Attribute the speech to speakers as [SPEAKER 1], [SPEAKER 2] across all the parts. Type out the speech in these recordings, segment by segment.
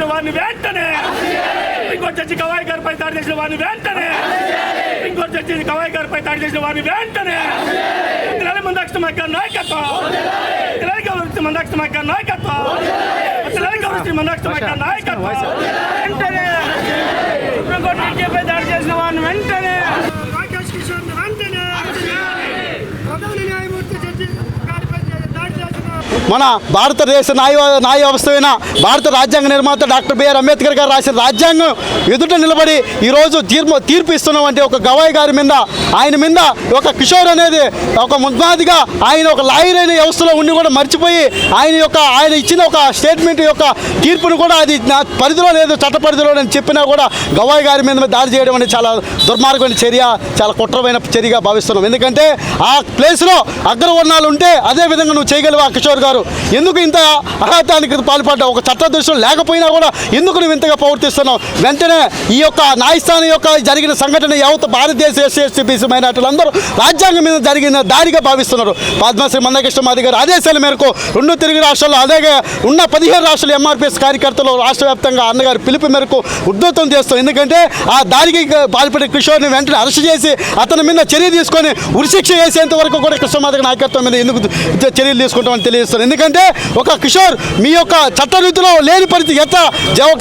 [SPEAKER 1] చేసిన వారిని వెంటనే ఇంకోటి జడ్జి గవాయి గారిపై దాడి చేసిన వారిని వెంటనే ఇంకోటి జడ్జి గవాయి గారిపై దాడి చేసిన వారిని వెంటనే మందాక్ష నాయకత్వం మందాక్ష నాయకత్వం మందాక్ష నాయకత్వం వెంటనే సుప్రీంకోర్టు జడ్జిపై దాడి చేసిన వారిని వెంటనే రాకేష్ కిషోర్ వెంటనే ప్రధాన న్యాయమూర్తి జడ్జి గారిపై దాడి చేసిన
[SPEAKER 2] మన భారతదేశ న్యాయ వ్యవస్థ అయిన భారత రాజ్యాంగ నిర్మాత డాక్టర్ బిఆర్ అంబేద్కర్ గారు రాసిన రాజ్యాంగం ఎదుట నిలబడి ఈరోజు తీర్పు ఇస్తున్నామంటే ఒక గవాయి గారి మీద ఆయన మీద ఒక కిషోర్ అనేది ఒక ముద్మాదిగా ఆయన ఒక లాయర్ అయిన వ్యవస్థలో ఉండి కూడా మర్చిపోయి ఆయన ఇచ్చిన ఒక స్టేట్మెంట్ యొక్క తీర్పును కూడా అది నా పరిధిలో లేదు చట్ట పరిధిలో అని చెప్పినా కూడా గవాయి గారి మీద దాడి చేయడం అనేది చాలా దుర్మార్గమైన చర్య, చాలా కుట్రమైన చర్యగా భావిస్తున్నాం. ఎందుకంటే ఆ ప్లేస్లో అగ్రవర్ణాలు ఉంటే అదే విధంగా నువ్వు చేయగలవా కిషోర్ గారు? ఎందుకు ఇంత అఘాతానికి పాల్పడ్డావు? ఒక చట్ట దృష్టిలో లేకపోయినా కూడా ఎందుకు నువ్వు ఇంతగా ప్రవర్తిస్తున్నావు? వెంటనే ఈ యొక్క న్యాయస్థానం యొక్క జరిగిన సంఘటన యావత్ భారతదేశ ఎస్సీ బీసీ మైనార్టీలందరూ రాజ్యాంగం మీద జరిగిన దాడిగా భావిస్తున్నారు. పద్మశ్రీ మందకృష్ణ మాదిగ గారి ఆదేశాల మేరకు 2 తెలుగు రాష్ట్రాల్లో అలాగే ఉన్న 15 రాష్ట్రాల ఎంఆర్పీఎస్ కార్యకర్తలు రాష్ట్ర వ్యాప్తంగా అన్నగారి పిలుపు మేరకు ఉద్ధృతం చేస్తాం. ఎందుకంటే ఆ దాడికి పాల్పడే కిషోర్ని వెంటనే అరెస్ట్ చేసి అతని మీద చర్య తీసుకొని ఉరిశిక్ష వేసేంత వరకు కూడా కృష్ణమాదిగ నాయకత్వం మీద ఎందుకు చర్యలు తీసుకుంటామని తెలియజేస్తారు. ఎందుకంటే ఒక కిషోర్ మీ యొక్క చట్టరీతిలో లేని పరిస్థితి ఎట్లా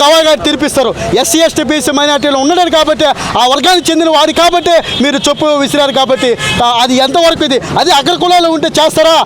[SPEAKER 2] గవాయి గారు తీర్పిస్తారు? ఎస్సీ ఎస్టీ బీసీ మైనార్టీలో ఉన్నాడు కాబట్టి ఆ వర్గానికి చెందిన వాడు కాబట్టి మీరు చొప్పు విసిరారు కాబట్టి అది ఎంతవరకు ఇది? అది అగ్ర కులాలు ఉంటే చేస్తారా?